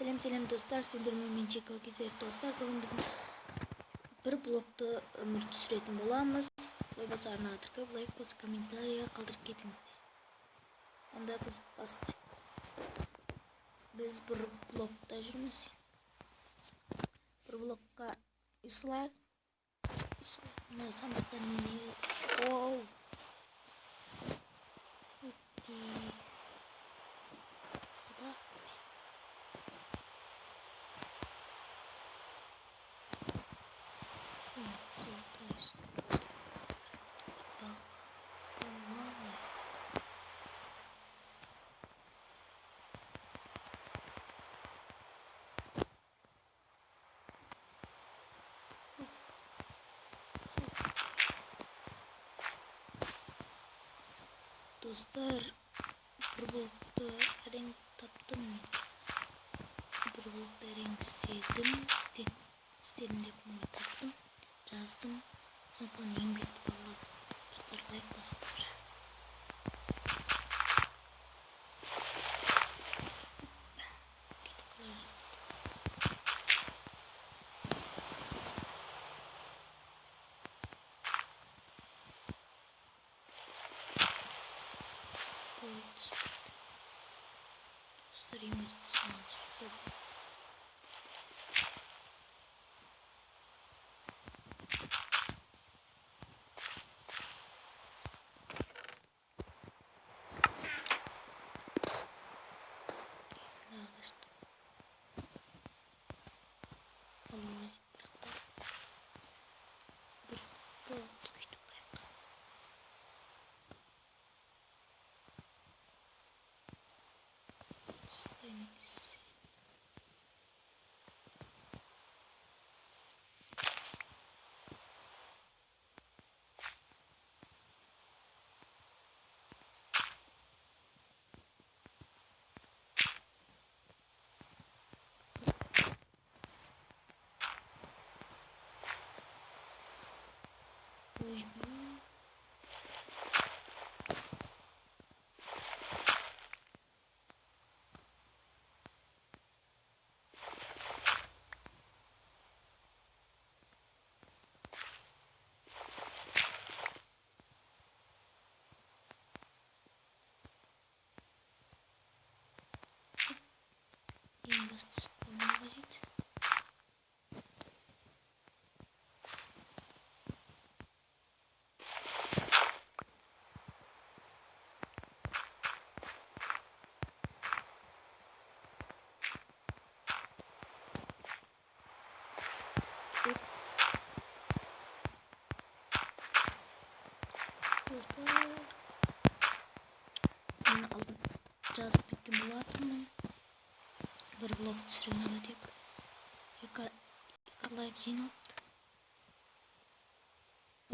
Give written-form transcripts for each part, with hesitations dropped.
Selam dostlar, Sindirmemin Çeko Keser dostlar. Bugün bizim bir blokta ömür sürетін bolamız. Basarına atırkab, like bas, kommentariya kaldırıp ketіңіздер. Onda biz bastık. Biz bir blokta жүрміз. Bir blokka исылай. Мына сандықтан не? Оу. Dostlar, bir blokta renk taptım. Bir blokta renk istedim de bunu taptım. Жаздым. Сондықтан еңбекті бағалап достар лайк басыңдар. Достар емес түсінеміз. Ең бастысы болмау қажет. Dostlar, мен алдын жазып кеткен болатынмын. Bir blok түсіремін деп. Екі лайк жиналыпты.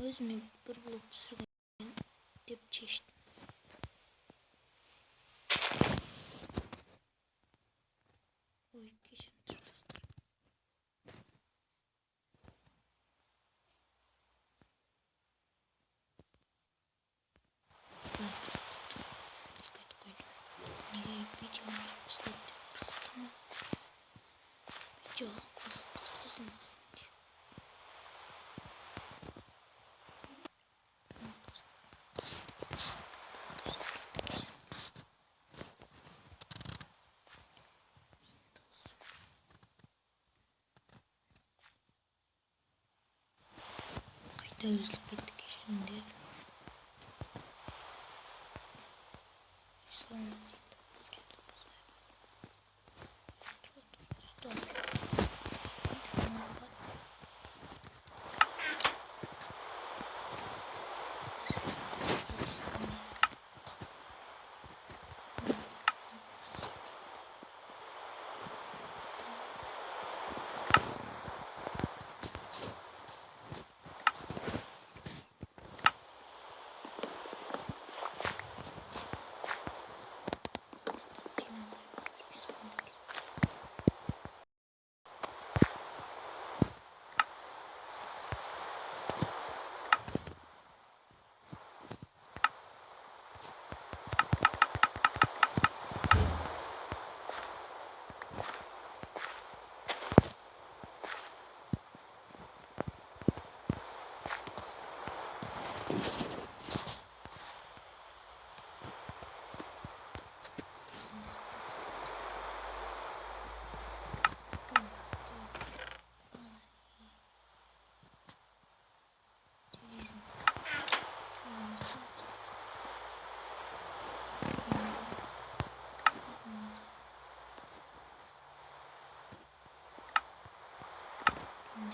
Өзіме bir blok түсірген деп шештім. Ой, кешіріңіздер достар. Неге видеоны ұстап деп тұрдым. Видео ұзаққа созылмасын деп. Қайта үзіліп кетті, кешіріңдер.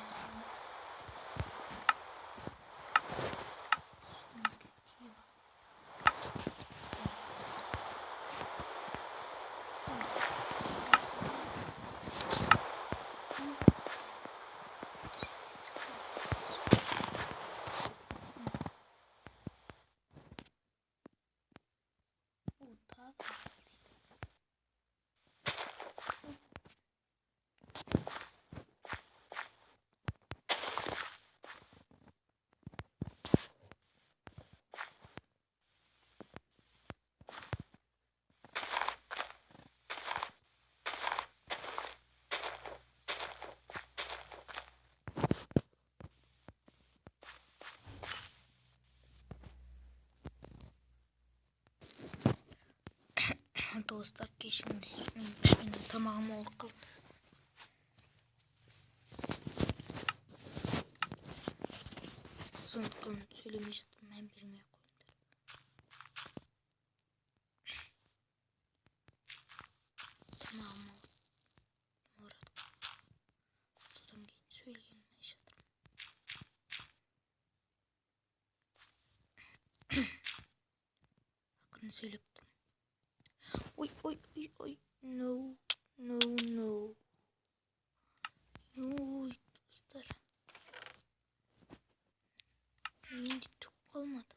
жасаймын. Үстімізге киіп достар, кешіріңдер, мен кішкене тамағым ауыр қалды. Сондықтан сөйлемей жатып мән бермей қойыңдар. Тамағым ауырады. Содан кейін сөйлей алмай жатырмын. Ақырын сөйлеп тұрмын. Ой, no. Ой, достар. Менде түк қалмады.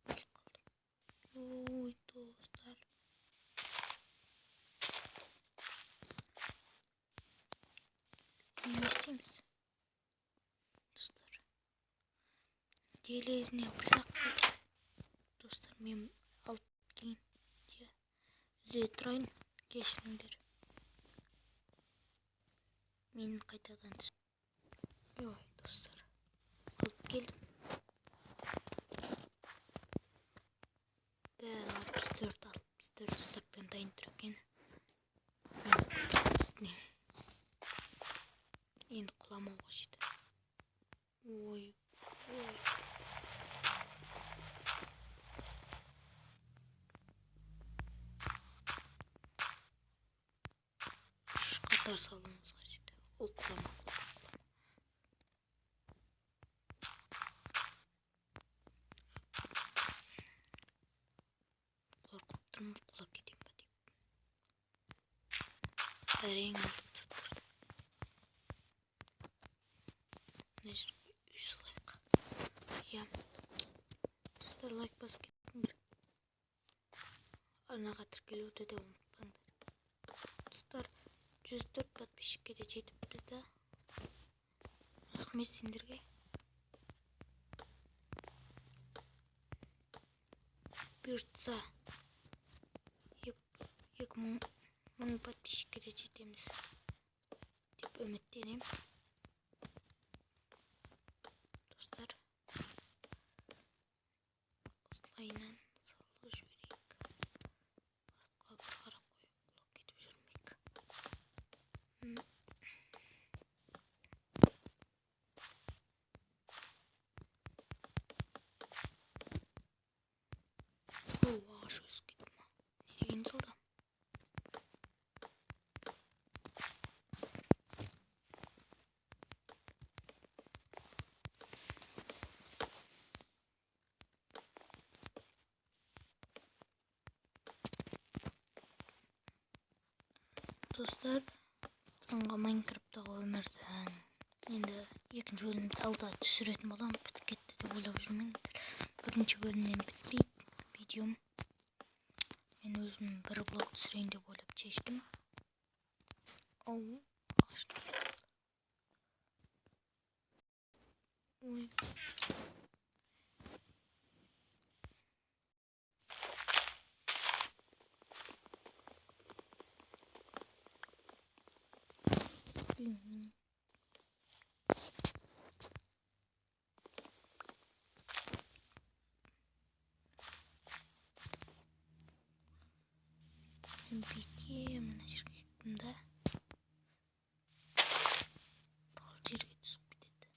Өліп қалдым. Ой, достар. Не істейміз? Достар. Делезіне пышақ болды. Достар, мен алып кейін үзе тұрайын, кешіріңдер. Мен қайтадан ой, достар, алып келдім. Бәрі 64 стактан дайын тұр екен. Енді құламауға жеді. Ой. Қатар салуымыз қажет. Ол құлама. Қорқып тұрмын, құлап кетем ба деп. Әрең алдым заттарды. Мына жерге үй салайық. Иә. Достар, лайк басып кеттіңдер. Арнаға тіркелуді де ұмытпаңдар. Достар, 104 подписчикке де жетіппіз да. Рахмет сендерге. Бұйыртса 2000 подписчикке де жетеміз деп үміттенем. Достар, осылайынан салып жіберейік. Артқа бір қарап қойып құлап кетіп жүрмейік. Ағаш өсіп кетті ма? Деген жылдам. Достар, соңғы Майнкрафттағы өмірдің енді екінші бөлімді алда түсіретін болам. Бітіп кетті деп ойлап жүрмеңдер. Бірінші бөлімнен бітпейді видеом. Мен өзім бір блог түсірейін деп ойлап шештім. Ой. Бетем мына жерге кеттім да. Бұл жерге түсіп кетеді.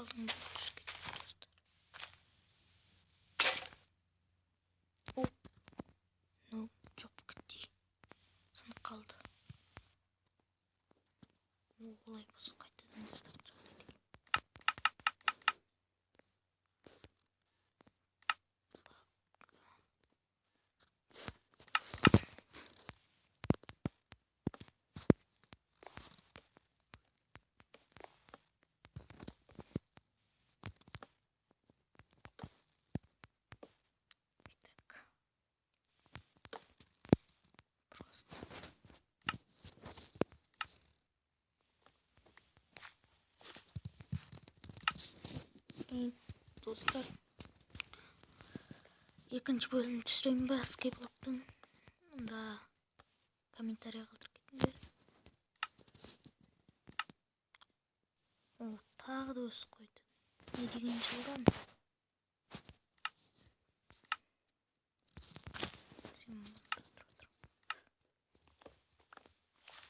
қалдың ба? Түс кетті достар. О, жоқ кетті. Сынып қалды. Олай болса қайтадан бастап шығады екен. Достар, екінші бөлім түсірейін ба скайблоктың? Онда комментарий қалдырып кетіңдер. О, тағы да өсіп қойды. Не деген жылдам?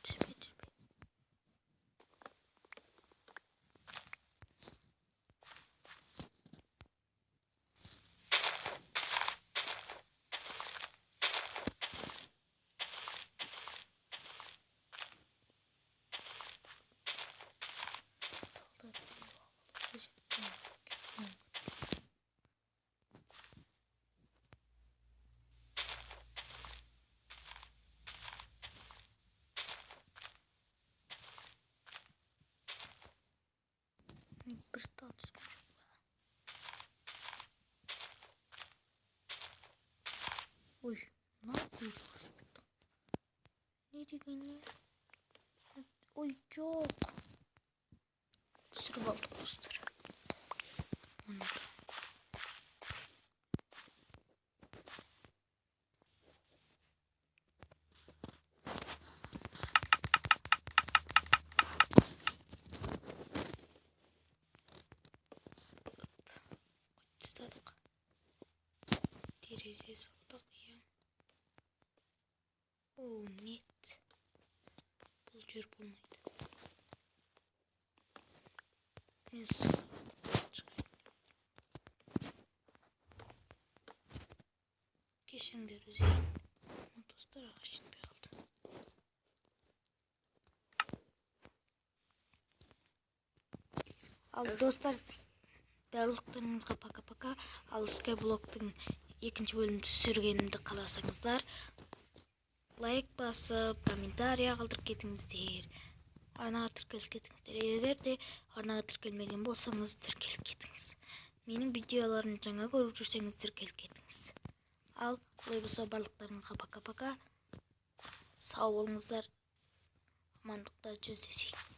Түспе. Bir tane düşkün. Oy, ne yapıyorsun? Ne diyeyim? Oy, çok. Sürüp aldık dostlar. Onu da. Tereziye saldık ya. O net. Bu jör bulmaydı. Yes. Keşinler Hüseyin. Dostlar ağaçın bir aldı. Al dostlar, барлықтарыңызға пока-пока. Ал скайблоктың екінші бөлімді түсіргенімді қаласаңыздар, лайк басып, комментария қалдырып кетіңіздер. Арнаға тіркеліп кетіңіздер. Егер де арнаға тіркелмеген болсаңыз, тіркеліп кетіңіз. Менің видеоларымды жаңа көріп жүрсеңіз, тіркеліп кетіңіз. Ал олай болса барлықтарыңызға пока-пока. Сау болыңыздар. Амандықта жүздесейік.